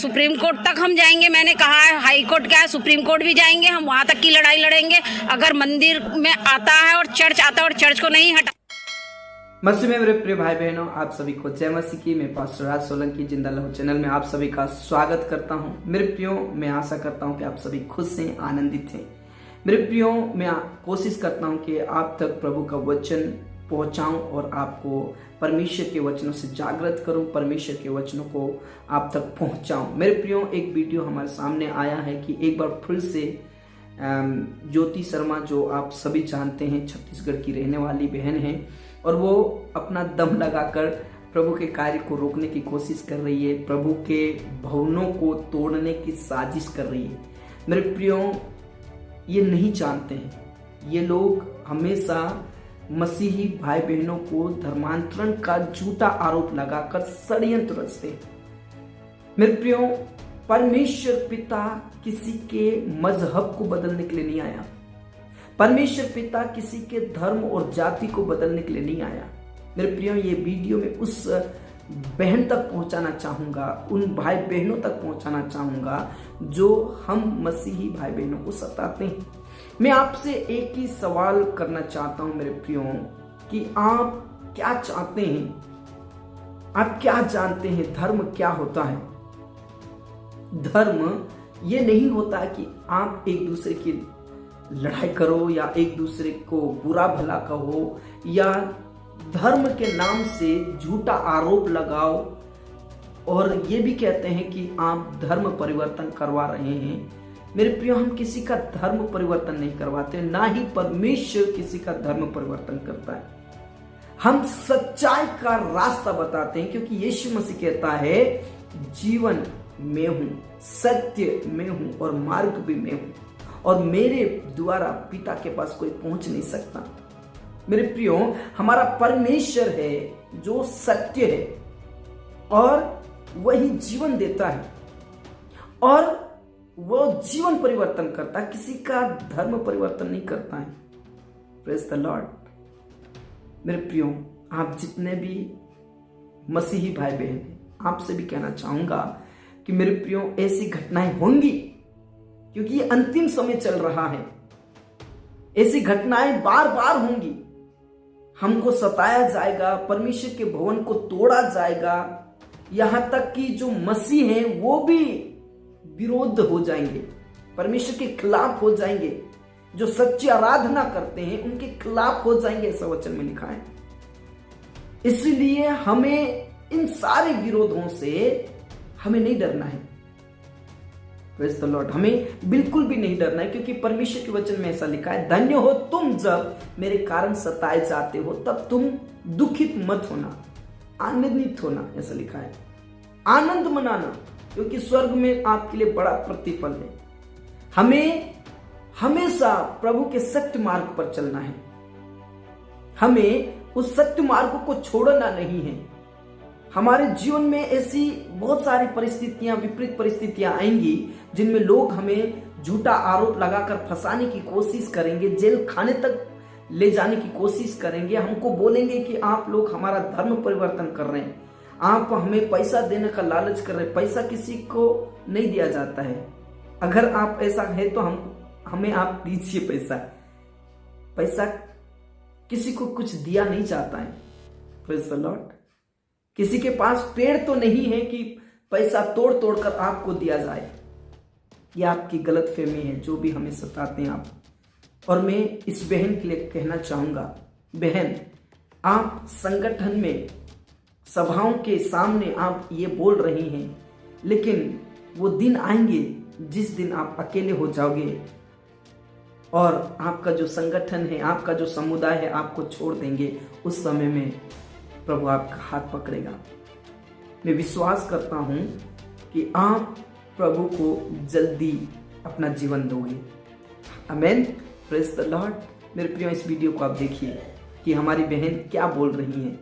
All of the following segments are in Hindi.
सुप्रीम कोर्ट तक हम जाएंगे। मैंने कहा है हाई कोर्ट क्या है, सुप्रीम कोर्ट भी जाएंगे, हम वहाँ तक की लड़ाई लड़ेंगे। अगर मंदिर में आता है और चर्च आता है और चर्च को नहीं हटा। मसीह में मेरे प्रिय भाई बहनों, आप सभी को जय मसीह की। मैं पास्टर राज सोलंकी जिंदा लहू चैनल में आप सभी का स्वागत करता हूं। मेरे प्रियो, मैं आशा करता हूं कि आप सभी खुश हैं, आनंदित हैं। मेरे प्रियो, मैं कोशिश करता हूं कि आप तक प्रभु का वचन पहुंचाऊं और आपको परमेश्वर के वचनों से जागृत करूं, परमेश्वर के वचनों को आप तक पहुंचाऊं। मेरे प्रियो, एक वीडियो हमारे सामने आया है कि एक बार फिर से ज्योति शर्मा, जो आप सभी जानते हैं, छत्तीसगढ़ की रहने वाली बहन है और वो अपना दम लगाकर प्रभु के कार्य को रोकने की कोशिश कर रही है, प्रभु के भवनों को तोड़ने की साजिश कर रही है। मेरे प्रियो, ये नहीं जानते हैं, ये लोग हमेशा मसीही भाई बहनों को धर्मांतरण का झूठा आरोप लगाकर षड्यंत्र रचते हैं। मेरे प्रियो, परमेश्वर पिता किसी के मजहब को बदलने के लिए नहीं आया। परमेश्वर पिता किसी के धर्म और जाति को बदलने के लिए नहीं आया। मेरे प्रियो, ये वीडियो में उस बहन तक पहुंचाना चाहूंगा, उन भाई बहनों तक पहुंचाना चाहूंगा जो हम मसीही भाई बहनों को सताते हैं। मैं आपसे एक ही सवाल करना चाहता हूं मेरे प्रियो, कि आप क्या चाहते हैं, आप क्या जानते हैं धर्म क्या होता है? धर्म ये नहीं होता कि आप एक दूसरे की लड़ाई करो या एक दूसरे को बुरा भला कहो या धर्म के नाम से झूठा आरोप लगाओ और ये भी कहते हैं कि आप धर्म परिवर्तन करवा रहे हैं। मेरे प्रियो, हम किसी का धर्म परिवर्तन नहीं करवाते, ना ही परमेश्वर किसी का धर्म परिवर्तन करता है। हम सच्चाई का रास्ता बताते हैं, क्योंकि यीशु मसीह कहता है जीवन में हूं, सत्य में हूं और मार्ग भी मैं हूं, और मेरे द्वारा पिता के पास कोई पहुंच नहीं सकता। मेरे प्रियो, हमारा परमेश्वर है जो सत्य है और वही जीवन देता है और वो जीवन परिवर्तन करता है, किसी का धर्म परिवर्तन नहीं करता है। Praise the lord. मेरे प्रियो, आप जितने भी मसीही भाई बहन हैं, आपसे भी कहना चाहूंगा कि मेरे प्रियो, ऐसी घटनाएं होंगी, क्योंकि ये अंतिम समय चल रहा है। ऐसी घटनाएं बार बार होंगी। हमको सताया जाएगा, परमेश्वर के भवन को तोड़ा जाएगा, यहां तक कि जो मसीह हैं वो भी विरोध हो जाएंगे, परमेश्वर के खिलाफ हो जाएंगे। जो सच्ची आराधना करते हैं उनके खिलाफ हो जाएंगे, ऐसा वचन में लिखा है। इसलिए हमें इन सारे विरोधों से हमें नहीं डरना है। Praise the Lord. हमें बिल्कुल भी नहीं डरना है, क्योंकि परमेश्वर के वचन में ऐसा लिखा है, धन्य हो तुम जब मेरे कारण सताए जाते हो, तब तुम दुखित मत होना, आनंदित होना, ऐसा लिखा है। आनंद मनाना, क्योंकि स्वर्ग में आपके लिए बड़ा प्रतिफल है। हमें हमेशा प्रभु के सत्य मार्ग पर चलना है, हमें उस सत्य मार्ग को छोड़ना नहीं है। हमारे जीवन में ऐसी बहुत सारी परिस्थितियां, विपरीत परिस्थितियां आएंगी जिनमें लोग हमें झूठा आरोप लगाकर फंसाने की कोशिश करेंगे, जेल खाने तक ले जाने की कोशिश करेंगे। हमको बोलेंगे कि आप लोग हमारा धर्म परिवर्तन कर रहे हैं, आप हमें पैसा देने का लालच कर रहे हैं। पैसा किसी को नहीं दिया जाता है। अगर आप ऐसा है तो हमें आप दीजिए पैसा। पैसा किसी को कुछ दिया नहीं जाता है। Praise the Lord. किसी के पास पेड़ तो नहीं है कि पैसा तोड़ तोड़ कर आपको दिया जाए। यह आपकी गलतफहमी है, जो भी हमें सताते हैं आप। और मैं इस बहन के लिए कहना चाहूंगा, बहन, आप संगठन में, सभाओं के सामने आप ये बोल रही हैं, लेकिन वो दिन आएंगे जिस दिन आप अकेले हो जाओगे और आपका जो संगठन है, आपका जो समुदाय है, आपको छोड़ देंगे। उस समय में प्रभु आपका हाथ पकड़ेगा। मैं विश्वास करता हूं कि आप प्रभु को जल्दी अपना जीवन दोगे। आमेन। Praise the lord. मेरे प्रियो, इस वीडियो को आप देखिए कि हमारी बहन क्या बोल रही हैं।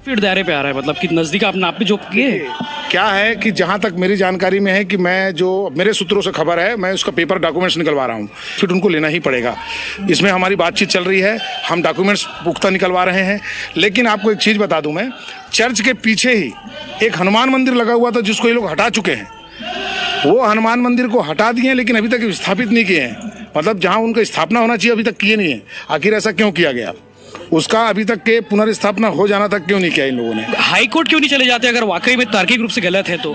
फिर दायरे पे आ रहा है, मतलब कि नजदीक आपने आप भी जो किए। क्या है कि जहां तक मेरी जानकारी में है कि मैं, जो मेरे सूत्रों से खबर है, मैं उसका पेपर डॉक्यूमेंट्स निकलवा रहा हूं, फिर उनको लेना ही पड़ेगा। इसमें हमारी बातचीत चल रही है, हम डॉक्यूमेंट्स पुख्ता निकलवा रहे हैं। लेकिन आपको एक चीज़ बता दूं, मैं चर्च के पीछे ही एक हनुमान मंदिर लगा हुआ था जिसको ये लोग हटा चुके हैं। वो हनुमान मंदिर को हटा दिए हैं, लेकिन अभी तक स्थापित नहीं किए हैं। मतलब जहां उनका स्थापना होना चाहिए अभी तक किए नहीं है। आखिर ऐसा क्यों किया गया? उसका अभी तक के पुनर्स्थापना हो जाना तक क्यों नहीं किया इन लोगों ने? हाई कोर्ट क्यों नहीं चले जाते अगर वाकई में तार्किक रूप से गलत है तो?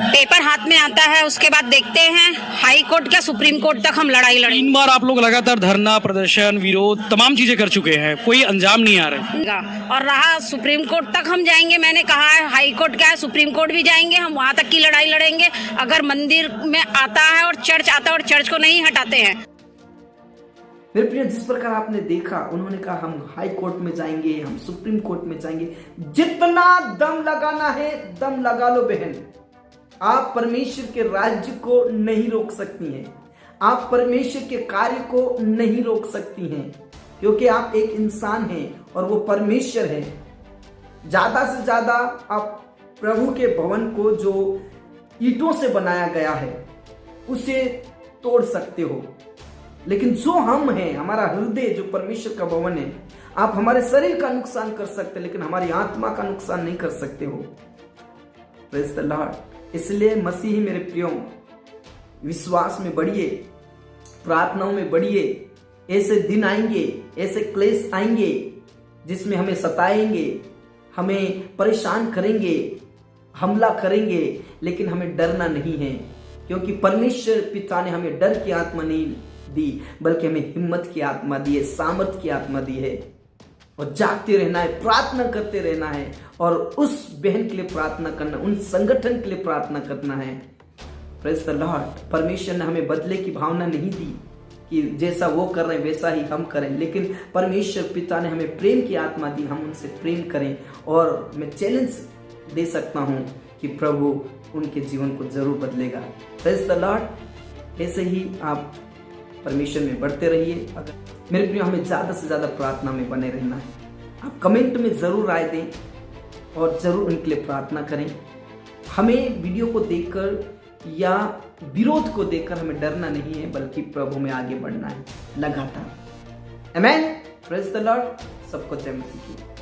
पेपर हाथ में आता है, उसके बाद देखते हैं हाई कोर्ट क्या सुप्रीम कोर्ट तक हम लड़ाई लड़ेंगे। 3 बार आप लोग लगातार धरना प्रदर्शन विरोध तमाम चीजें कर चुके हैं, कोई अंजाम नहीं आ रहा। और रहा सुप्रीम कोर्ट तक हम जाएंगे, मैंने कहा है हाई कोर्ट क्या है सुप्रीम कोर्ट भी जाएंगे, हम वहां तक की लड़ाई लड़ेंगे अगर मंदिर में आता है और चर्च आता है और चर्च को नहीं हटाते हैं। मेरे प्रिय, जिस प्रकार आपने देखा, उन्होंने कहा हम हाई कोर्ट में जाएंगे, हम सुप्रीम कोर्ट में जाएंगे। जितना दम लगाना है दम लगा लो बहन। आप परमेश्वर के राज्य को नहीं रोक सकती हैं, आप परमेश्वर के कार्य को नहीं रोक सकती हैं, क्योंकि आप एक इंसान हैं और वो परमेश्वर है। ज्यादा से ज्यादा आप प्रभु के भवन को जो ईंटों से बनाया गया है उसे तोड़ सकते हो, लेकिन जो हम हैं, हमारा हृदय जो परमेश्वर का भवन है, आप हमारे शरीर का नुकसान कर सकते, लेकिन हमारी आत्मा का नुकसान नहीं कर सकते हो। Praise the Lord. इसलिए मसीही मेरे प्रियो, विश्वास में बढ़िए, प्रार्थनाओं में बढ़िए। ऐसे दिन आएंगे, ऐसे क्लेश आएंगे जिसमें हमें सताएंगे, हमें परेशान करेंगे, हमला करेंगे, लेकिन हमें डरना नहीं है, क्योंकि परमेश्वर पिता ने हमें डर की आत्मा नहीं दी, बल्कि हमें हिम्मत की आत्मा दी है, सामर्थ की आत्मा दी है। और जागते रहना है, प्रार्थना करते रहना है, और उस बहन के लिए प्रार्थना करना, उन संगठन के लिए प्रार्थना करना है। Praise the Lord. परमेश्वर ने हमें बदले की भावना नहीं दी कि जैसा वो कर रहे हैं वैसा ही हम करें, लेकिन परमेश्वर पिता ने हमें प्रेम की आत्मा दी, हम उनसे प्रेम करें। और मैं चैलेंज दे सकता हूं कि प्रभु उनके जीवन को जरूर बदलेगा। Praise the Lord. ऐसे ही आप परमेश्वर में बढ़ते रहिए। अगर मेरे प्रिय, हमें ज़्यादा से ज़्यादा प्रार्थना में बने रहना है। आप कमेंट में ज़रूर राय दें और ज़रूर उनके लिए प्रार्थना करें। हमें वीडियो को देखकर या विरोध को देखकर हमें डरना नहीं है, बल्कि प्रभु में आगे बढ़ना है लगातार। आमेन। Praise the lord. सबको जय मसीह की।